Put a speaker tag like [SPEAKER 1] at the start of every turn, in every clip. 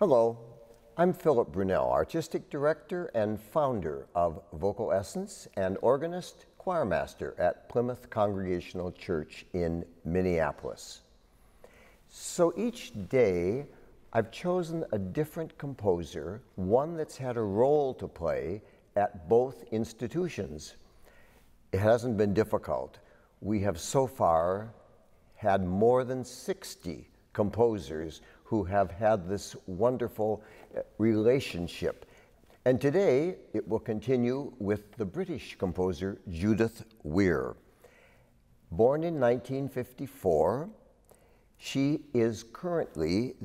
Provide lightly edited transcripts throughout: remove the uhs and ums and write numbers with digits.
[SPEAKER 1] Hello, I'm Philip Brunelle, Artistic Director and founder of VocalEssence and organist, choirmaster at Plymouth Congregational Church in Minneapolis. So each day, I've chosen a different composer, one that's had a role to play at both institutions. It hasn't been difficult. We have so far had more than 60 composers who have had this wonderful relationship. And today, it will continue with the British composer Judith Weir. Born in 1954, she is currently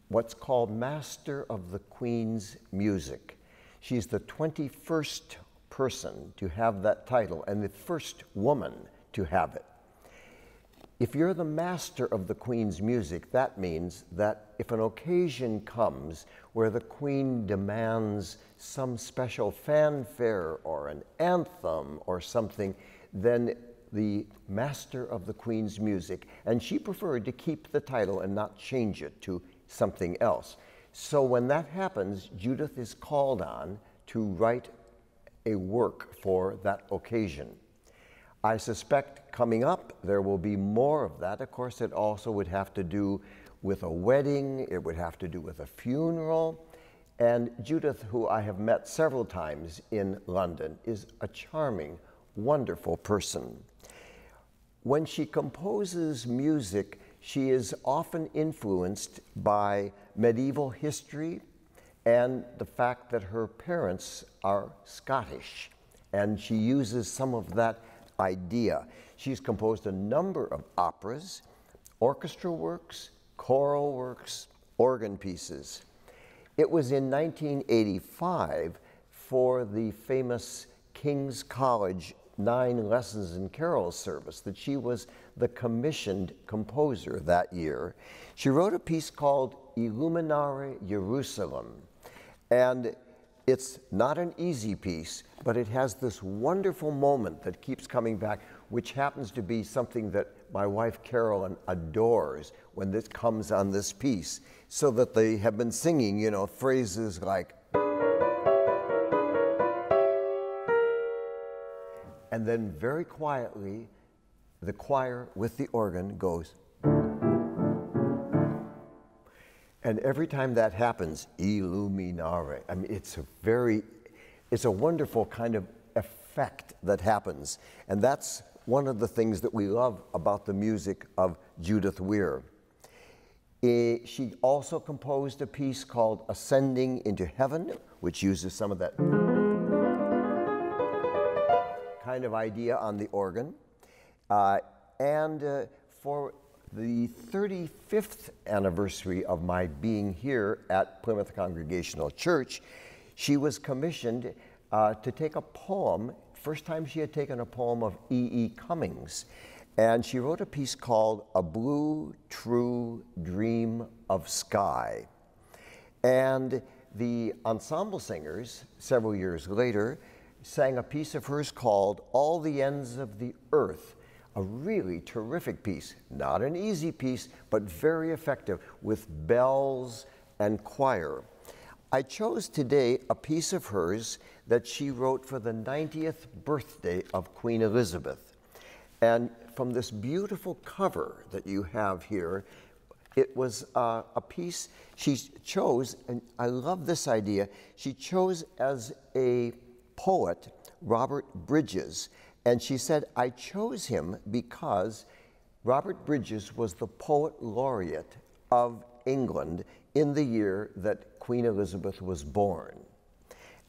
[SPEAKER 1] what's called Master of the Queen's Music. She's the 21st person to have that title and the first woman to have it. If you're the master of the Queen's music, that means that if an occasion comes where the Queen demands some special fanfare or an anthem or something, then the master of the Queen's music, and she preferred to keep the title and not change it to something else. So when that happens, Judith is called on to write a work for that occasion. I suspect coming up, there will be more of that. Of course, it also would have to do with a wedding, it would have to do with a funeral. And Judith, who I have met several times in London, is a charming, wonderful person. When she composes music, she is often influenced by medieval history and the fact that her parents are Scottish. And she uses some of that idea. She's composed a number of operas, orchestra works, choral works, organ pieces. It was in 1985 for the famous King's College 9 Lessons in Carols service that she was the commissioned composer that year. She wrote a piece called Illuminare Jerusalem, and it's not an easy piece, but it has this wonderful moment that keeps coming back, which happens to be something that my wife Carolyn adores when this comes on this piece, so that they have been singing, you know, phrases like, and then very quietly, the choir with the organ goes, and every time that happens, Illuminare. I mean, it's a wonderful kind of effect that happens. And that's one of the things that we love about the music of Judith Weir. She also composed a piece called Ascending into Heaven, which uses some of that kind of idea on the organ. For the 35th anniversary of my being here at Plymouth Congregational Church, she was commissioned to take a poem, first time she had taken a poem of E.E. Cummings, and she wrote a piece called A Blue True Dream of Sky. And the ensemble singers, several years later, sang a piece of hers called All the Ends of the Earth, a really terrific piece, not an easy piece, but very effective with bells and choir. I chose today a piece of hers that she wrote for the 90th birthday of Queen Elizabeth. And from this beautiful cover that you have here, it was a piece she chose, and I love this idea, she chose as a poet Robert Bridges. And she said, I chose him because Robert Bridges was the poet laureate of England in the year that Queen Elizabeth was born.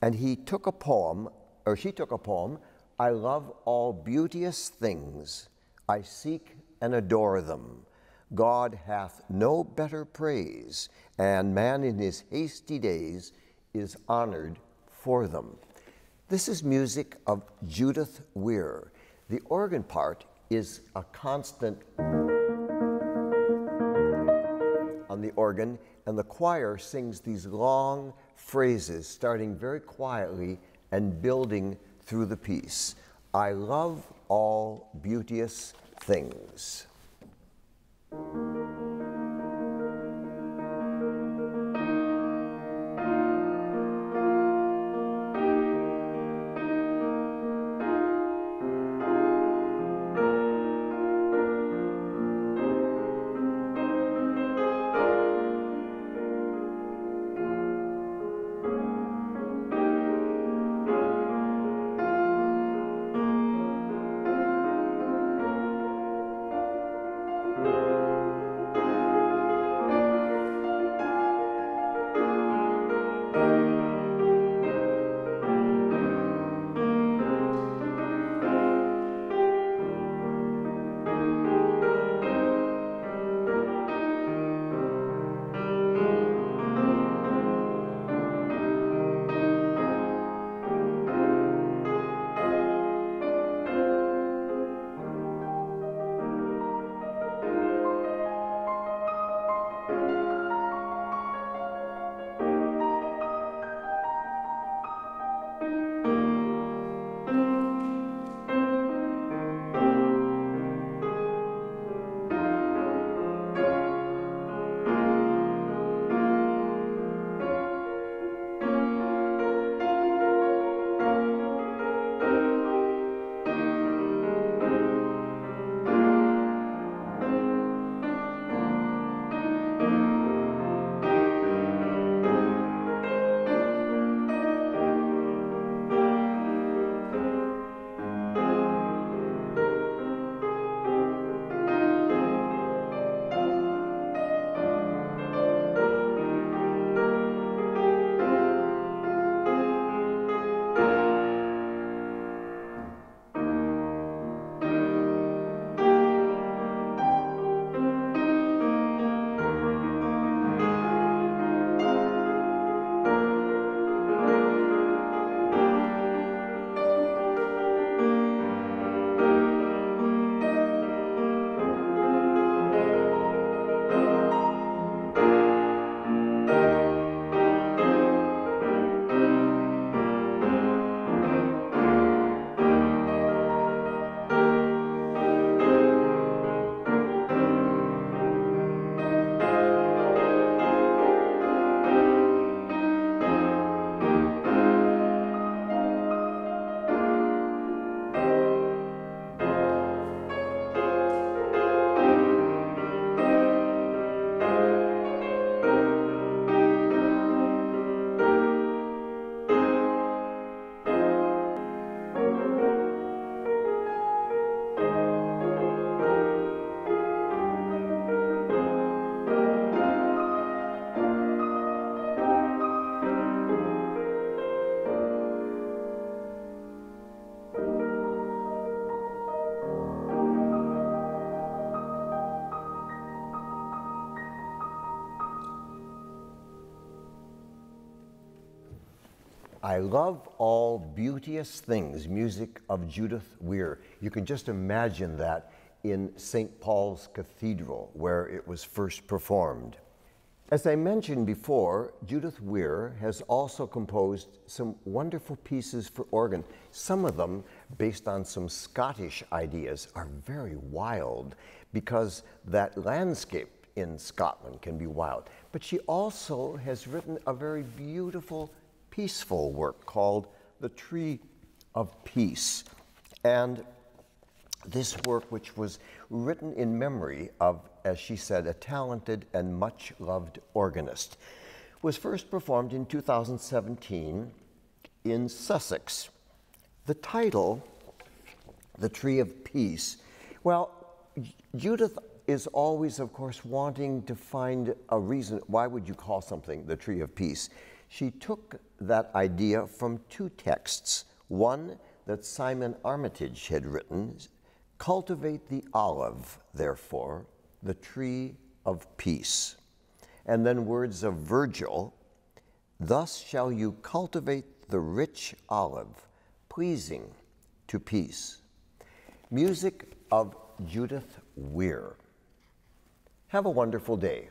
[SPEAKER 1] And he took a poem, or she took a poem, I love all beauteous things, I seek and adore them. God hath no better praise, and man in his hasty days is honored for them. This is music of Judith Weir. The organ part is a constant on the organ, and the choir sings these long phrases, starting very quietly and building through the piece. I love all beauteous things. I Love All Beauteous Things, music of Judith Weir. You can just imagine that in St. Paul's Cathedral, where it was first performed. As I mentioned before, Judith Weir has also composed some wonderful pieces for organ. Some of them, based on some Scottish ideas, are very wild because that landscape in Scotland can be wild. But she also has written a very beautiful, peaceful work called The Tree of Peace. And this work, which was written in memory of, as she said, a talented and much-loved organist, was first performed in 2017 in Sussex. The title, The Tree of Peace, well, Judith is always, of course, wanting to find a reason. Why would you call something the Tree of Peace? She took that idea from two texts. One that Simon Armitage had written, "Cultivate the olive, therefore, the tree of peace." And then words of Virgil, "Thus shall you cultivate the rich olive, pleasing to peace." Music of Judith Weir. Have a wonderful day.